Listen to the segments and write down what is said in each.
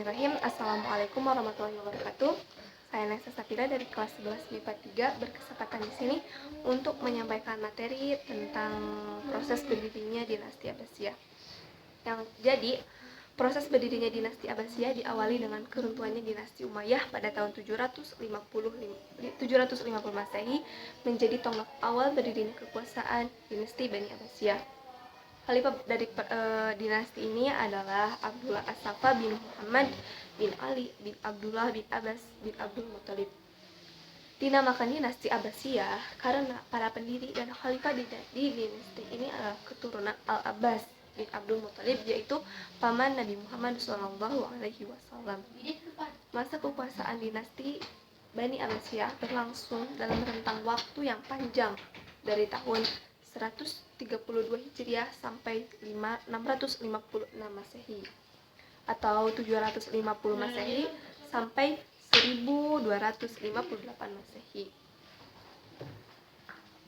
Bismillahirrahmanirrahim. Assalamualaikum warahmatullahi wabarakatuh. Saya Nesa Safira dari kelas 11 MIPA 3 berkesempatan di sini untuk menyampaikan materi tentang proses berdirinya dinasti Abbasiyah. Proses berdirinya dinasti Abbasiyah diawali dengan keruntuhannya dinasti Umayyah pada tahun 750 Masehi menjadi tonggak awal berdirinya kekuasaan dinasti Bani Abbasiyah. Khalifah dari dinasti ini adalah Abdullah As-Saffah bin Muhammad bin Ali bin Abdullah bin Abbas bin Abdul Muthalib. Dinamakan dinasti Abbasiyah karena para pendiri dan khalifah di dinasti ini adalah keturunan Al-Abbas bin Abdul Muthalib, yaitu paman Nabi Muhammad SAW. Masa kekuasaan dinasti Bani Abbasiyah berlangsung dalam rentang waktu yang panjang dari tahun 132 Hijriah sampai 656 Masehi atau 750 Masehi sampai 1258 Masehi.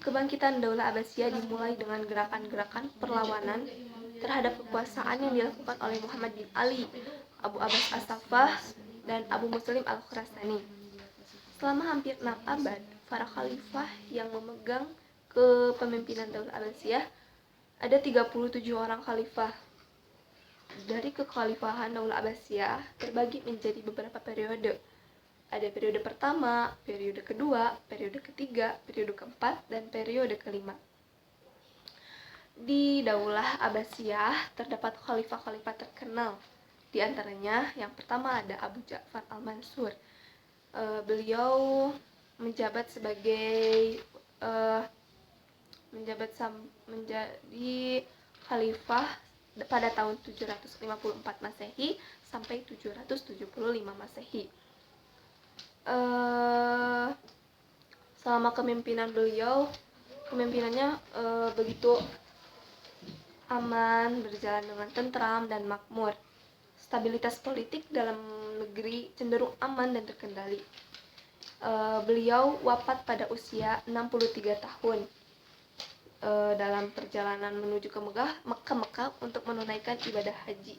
Kebangkitan Daulah Abbasiyah dimulai dengan gerakan-gerakan perlawanan terhadap kekuasaan yang dilakukan oleh Muhammad bin Ali, Abu Abbas As-Saffah, dan Abu Muslim Al-Khurasani. Selama hampir 6 abad, para khalifah yang memegang kepemimpinan Daulah Abbasiyah ada 37 orang khalifah. Dari kekhalifahan Daulah Abbasiyah terbagi menjadi beberapa periode. Ada periode pertama, periode kedua, periode ketiga, periode keempat, dan periode kelima. Di Daulah Abbasiyah terdapat khalifah-khalifah terkenal. Di antaranya yang pertama ada Abu Ja'far Al-Mansur. Beliau menjabat menjadi khalifah pada tahun 754 Masehi sampai 775 Masehi. Selama kepemimpinannya begitu aman, berjalan dengan tentram dan makmur. Stabilitas politik dalam negeri cenderung aman dan terkendali. Beliau wafat pada usia 63 tahun dalam perjalanan menuju ke Mekah untuk menunaikan ibadah haji.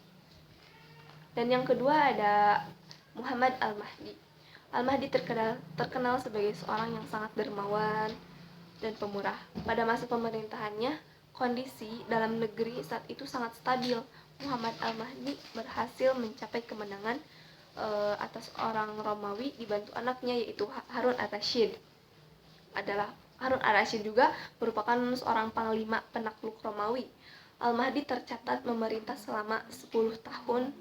Dan yang kedua ada Muhammad Al-Mahdi. Al-Mahdi terkenal sebagai seorang yang sangat dermawan dan pemurah. Pada masa pemerintahannya, kondisi dalam negeri saat itu sangat stabil. Muhammad Al-Mahdi berhasil mencapai kemenangan atas orang Romawi dibantu anaknya, yaitu Harun Ar-Rasyid. Harun Ar-Rasyid juga merupakan seorang panglima penakluk Romawi. Al-Mahdi tercatat memerintah selama 10 tahun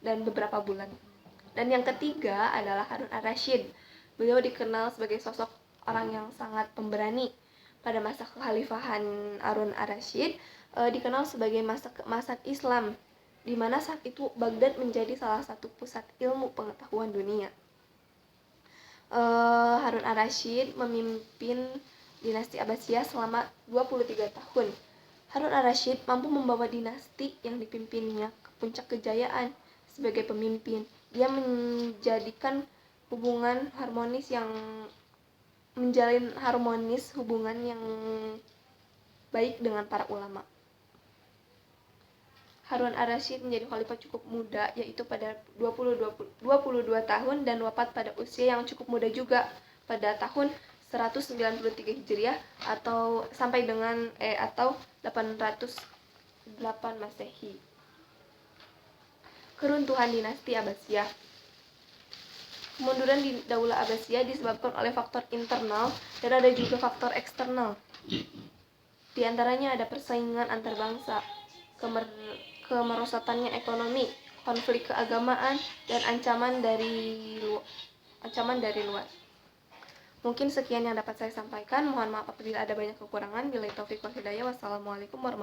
dan beberapa bulan. Dan yang ketiga adalah Harun Ar-Rasyid. Beliau dikenal sebagai sosok orang yang sangat pemberani. Pada masa kekhalifahan Harun Ar-Rasyid dikenal sebagai masa keemasan Islam, di mana saat itu Baghdad menjadi salah satu pusat ilmu pengetahuan dunia. Harun Ar-Rasyid memimpin dinasti Abbasiyah selama 23 tahun. Harun Ar-Rasyid mampu membawa dinasti yang dipimpinnya ke puncak kejayaan sebagai pemimpin. Dia menjalin harmonis hubungan yang baik dengan para ulama. Harun Ar-Rasyid menjadi khalifah cukup muda, yaitu pada 22 tahun, dan wafat pada usia yang cukup muda juga pada tahun 193 Hijriah atau 808 Masehi. Keruntuhan dinasti Abbasiyah. Kemunduran di Daulah Abbasiyah disebabkan oleh faktor internal dan ada juga faktor eksternal. Di antaranya ada persaingan antar bangsa, kemerosotannya ekonomi, konflik keagamaan, dan ancaman dari luar. Mungkin sekian yang dapat saya sampaikan. Mohon maaf apabila ada banyak kekurangan. Billahi taufiq wal hidayah. Wassalamualaikum warahmatullahi wabarakatuh.